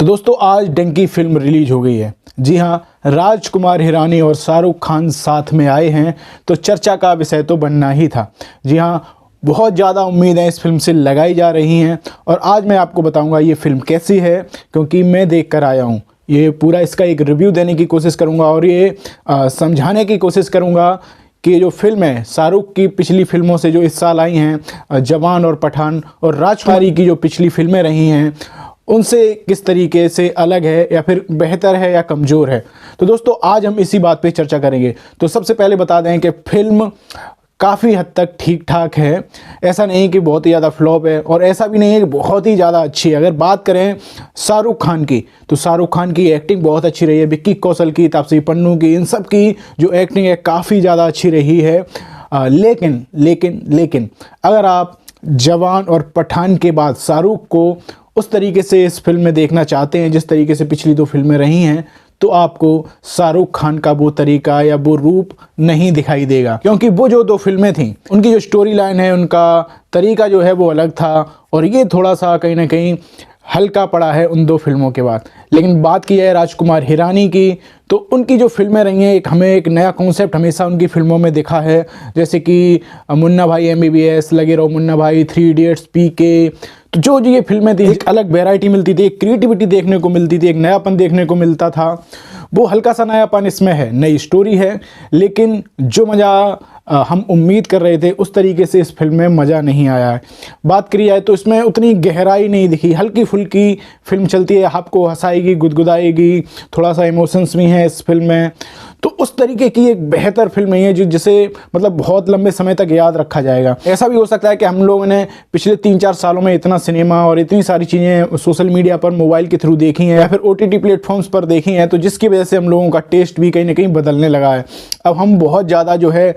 तो दोस्तों आज डंकी फिल्म रिलीज हो गई है। जी हाँ, राजकुमार हिरानी और शाहरुख खान साथ में आए हैं तो चर्चा का विषय तो बनना ही था। जी हाँ, बहुत ज़्यादा उम्मीदें इस फिल्म से लगाई जा रही हैं और आज मैं आपको बताऊंगा ये फिल्म कैसी है, क्योंकि मैं देख कर आया हूँ। ये पूरा इसका एक रिव्यू देने की कोशिश करूँगा और ये समझाने की कोशिश करूँगा कि जो फिल्म है शाहरुख की पिछली फिल्मों से जो इस साल आई हैं, जवान और पठान, और राजकुमारी की जो पिछली फिल्में रही हैं उनसे किस तरीके से अलग है या फिर बेहतर है या कमज़ोर है। तो दोस्तों आज हम इसी बात पे चर्चा करेंगे। तो सबसे पहले बता दें कि फिल्म काफ़ी हद तक ठीक ठाक है। ऐसा नहीं कि बहुत ही ज़्यादा फ्लॉप है और ऐसा भी नहीं है कि बहुत ही ज़्यादा अच्छी है। अगर बात करें शाहरुख खान की तो शाहरुख खान की एक्टिंग बहुत अच्छी रही है। विक्की कौशल की, तापसी पन्नू की, इन सब की जो एक्टिंग है काफ़ी ज़्यादा अच्छी रही है। लेकिन अगर आप जवान और पठान के बाद शाहरुख को उस तरीके से इस फिल्म में देखना चाहते हैं जिस तरीके से पिछली दो फिल्में रही हैं, तो आपको शाहरुख खान का वो तरीका या वो रूप नहीं दिखाई देगा, क्योंकि वो जो दो फिल्में थीं उनकी जो स्टोरी लाइन है, उनका तरीका जो है वो अलग था और ये थोड़ा सा कहीं ना कहीं हल्का पड़ा है उन दो फिल्मों के बाद। लेकिन बात की जाए राजकुमार हिरानी की तो उनकी जो फिल्में रही हैं हमें एक नया कॉन्सेप्ट हमेशा उनकी फिल्मों में दिखा है। जैसे कि मुन्ना भाई MBBS, लगे रहो मुन्ना भाई, 3 इडियट्स, PK। तो जो ये फिल्में थी एक अलग वैरायटी मिलती थी, एक क्रिएटिविटी देखने को मिलती थी, एक नयापन देखने को मिलता था। वो हल्का सा नयापन इसमें है, नई स्टोरी है, लेकिन जो मज़ा हम उम्मीद कर रहे थे उस तरीके से इस फिल्म में मज़ा नहीं आया है। बात करी जाए तो इसमें उतनी गहराई नहीं दिखी, हल्की फुल्की फिल्म चलती है, आपको हंसाएगी, गुदगुदाएगी, थोड़ा सा इमोशंस भी हैं इस फिल्म में। तो उस तरीके की एक बेहतर फिल्म नहीं है जिसे मतलब बहुत लंबे समय तक याद रखा जाएगा। ऐसा भी हो सकता है कि हम लोगों ने पिछले 3-4 सालों में इतना सिनेमा और इतनी सारी चीज़ें सोशल मीडिया पर मोबाइल के थ्रू देखी हैं या फिर OTT प्लेटफॉर्म्स पर देखी हैं, तो जिसकी वजह से हम लोगों का टेस्ट भी कहीं ना कहीं बदलने लगा है। अब हम बहुत ज़्यादा जो है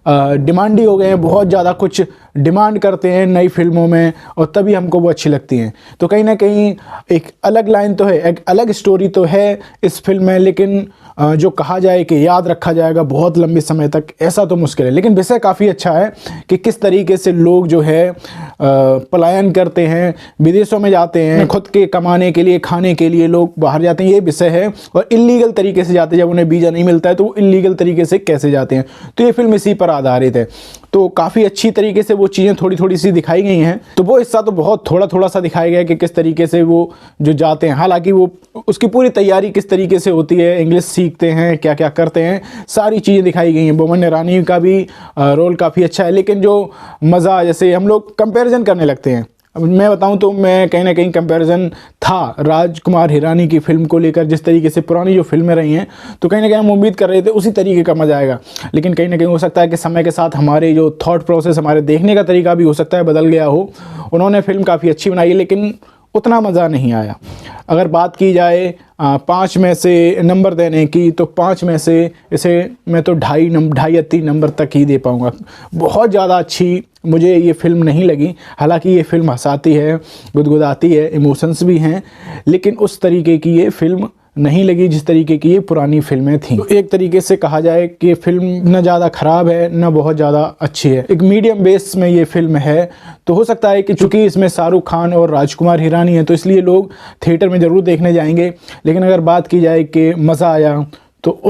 डिमांडी हो गए हैं, बहुत ज़्यादा कुछ डिमांड करते हैं नई फिल्मों में और तभी हमको वो अच्छी लगती हैं। तो कहीं ना कहीं एक अलग लाइन तो है, एक अलग स्टोरी तो है इस फिल्म में, लेकिन जो कहा जाए कि याद रखा जाएगा बहुत लंबे समय तक, ऐसा तो मुश्किल है। लेकिन विषय काफ़ी अच्छा है कि किस तरीके से लोग जो है पलायन करते हैं, विदेशों में जाते हैं, खुद के कमाने के लिए, खाने के लिए लोग बाहर जाते हैं, ये विषय है। और इलीगल तरीके से जाते हैं, जब उन्हें वीज़ा नहीं मिलता है तो वो इलीगल तरीके से कैसे जाते हैं। तो ये फिल्म इसी पर आधारित है। तो काफ़ी अच्छी तरीके से वो चीज़ें थोड़ी थोड़ी सी दिखाई गई हैं। तो वो हिस्सा तो बहुत थोड़ा सा दिखाया गया है कि किस तरीके से वो जो जाते हैं, हालांकि वो उसकी पूरी तैयारी किस तरीके से होती है, इंग्लिश सीखते हैं, क्या क्या करते हैं, सारी चीज़ें दिखाई गई हैं। बोमन ईरानी का भी रोल काफ़ी अच्छा है। लेकिन जो मज़ा, जैसे हम लोग कंपैरिजन करने लगते हैं, अब मैं बताऊं तो मैं कहीं ना कहीं कंपैरिजन था राजकुमार हिरानी की फिल्म को लेकर, जिस तरीके से पुरानी जो फिल्में रही हैं, तो कहीं ना कहीं हम उम्मीद कर रहे थे उसी तरीके का मज़ा आएगा। लेकिन कहीं ना कहीं हो सकता है कि समय के साथ हमारे जो थॉट प्रोसेस, हमारे देखने का तरीका भी हो सकता है बदल गया हो। उन्होंने फिल्म काफ़ी अच्छी बनाई है लेकिन उतना मज़ा नहीं आया। अगर बात की जाए 5 में से नंबर देने की, तो 5 में से इसे मैं तो 2.5 या 3 नंबर तक ही दे पाऊँगा। बहुत ज़्यादा अच्छी मुझे ये फिल्म नहीं लगी। हालांकि ये फिल्म हंसाती है, गुदगुदाती है, इमोशंस भी हैं, लेकिन उस तरीके की ये फिल्म नहीं लगी जिस तरीके की ये पुरानी फिल्में थीं। तो एक तरीके से कहा जाए कि फिल्म न ज़्यादा ख़राब है न बहुत ज़्यादा अच्छी है, एक मीडियम बेस में ये फिल्म है। तो हो सकता है कि चूँकि इसमें शाहरुख खान और राजकुमार हिरानी है तो इसलिए लोग थिएटर में ज़रूर देखने जाएंगे। लेकिन अगर बात की जाए कि मज़ा आया, तो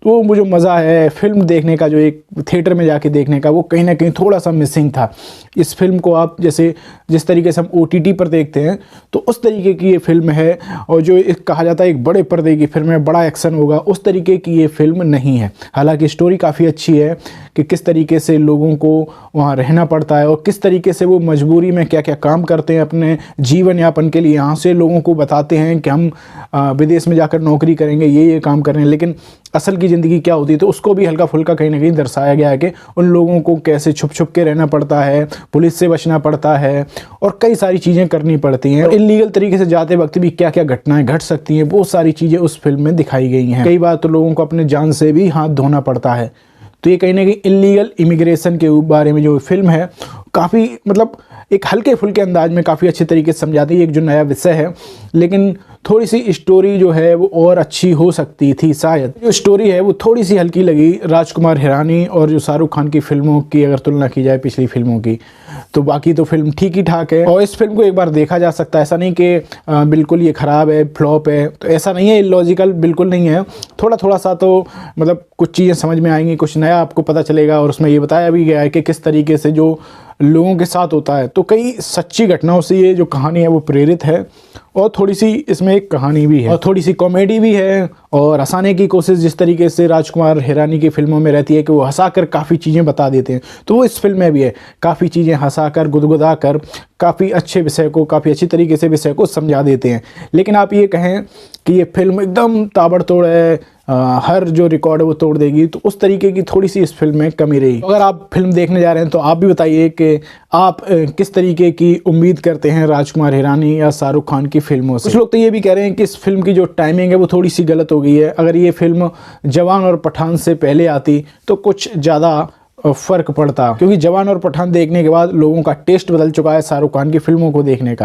वो मुझे मज़ा है फिल्म देखने का, जो एक थिएटर में जाके देखने का, वो कहीं ना कहीं थोड़ा सा मिसिंग था। इस फिल्म को आप जिस तरीके से हम OTT पर देखते हैं तो उस तरीके की ये फिल्म है, और जो कहा जाता है एक बड़े पर्दे की फिल्म है, बड़ा एक्शन होगा, उस तरीके की ये फिल्म नहीं है। हालांकि स्टोरी काफ़ी अच्छी है कि किस तरीके से लोगों को वहाँ रहना पड़ता है और किस तरीके से वो मजबूरी में क्या क्या काम करते हैं अपने जीवन यापन के लिए। यहाँ से लोगों को बताते हैं कि हम विदेश में जाकर नौकरी करेंगे, ये काम कर रहे हैं, लेकिन असल की ज़िंदगी क्या होती है, तो उसको भी हल्का फुल्का कहीं ना कहीं दर्शाया गया है कि उन लोगों को कैसे छुप छुप के रहना पड़ता है, पुलिस से बचना पड़ता है और कई सारी चीज़ें करनी पड़ती हैं। इलीगल तरीके से जाते वक्त भी क्या क्या घटनाएं घट सकती हैं, वो सारी चीज़ें उस फिल्म में दिखाई गई हैं। कई बार तो लोगों को अपने जान से भी हाथ धोना पड़ता है। तो ये कहीं ना कहीं इलीगल इमिग्रेशन के बारे में जो फिल्म है काफ़ी मतलब एक हल्के फुल्के अंदाज में काफ़ी अच्छे तरीके से समझाती है, एक जो नया विषय है। लेकिन थोड़ी सी स्टोरी जो है वो और अच्छी हो सकती थी शायद। जो स्टोरी है वो थोड़ी सी हल्की लगी राजकुमार हिरानी और जो शाहरुख खान की फिल्मों की अगर तुलना की जाए पिछली फिल्मों की, तो बाकी तो फिल्म ठीक ही ठाक है और इस फिल्म को एक बार देखा जा सकता है। ऐसा नहीं कि बिल्कुल ये ख़राब है, फ्लॉप है, तो ऐसा नहीं है, इलॉजिकल बिल्कुल नहीं है। थोड़ा थोड़ा सा तो मतलब कुछ चीज़ें समझ में आएंगी, कुछ नया आपको पता चलेगा और उसमें ये बताया भी गया है कि किस तरीके से जो लोगों के साथ होता है, तो कई सच्ची घटनाओं से ये जो कहानी है वो प्रेरित है और थोड़ी सी इसमें एक कहानी भी है और थोड़ी सी कॉमेडी भी है और हंसाने की कोशिश जिस तरीके से राजकुमार हिरानी की फिल्मों में रहती है कि वो हंसाकर काफ़ी चीज़ें बता देते हैं, तो वो इस फिल्म में भी है। काफ़ी चीज़ें हंसाकर गुदगुदा कर काफ़ी अच्छे विषय को, काफ़ी अच्छी तरीके से विषय को समझा देते हैं। लेकिन आप ये कहें कि ये फिल्म एकदम ताबड़तोड़ है, हर जो रिकॉर्ड है वो तोड़ देगी, तो उस तरीके की थोड़ी सी इस फिल्म में कमी रही। अगर आप फिल्म देखने जा रहे हैं तो आप भी बताइए कि आप किस तरीके की उम्मीद करते हैं राजकुमार हिरानी या शाहरुख खान की फिल्मों से। कुछ लोग तो ये भी कह रहे हैं कि इस फिल्म की जो टाइमिंग है वो थोड़ी सी गलत हो गई है। अगर ये फिल्म जवान और पठान से पहले आती तो कुछ ज़्यादा फ़र्क पड़ता, क्योंकि जवान और पठान देखने के बाद लोगों का टेस्ट बदल चुका है शाहरुख खान की फिल्मों को देखने का।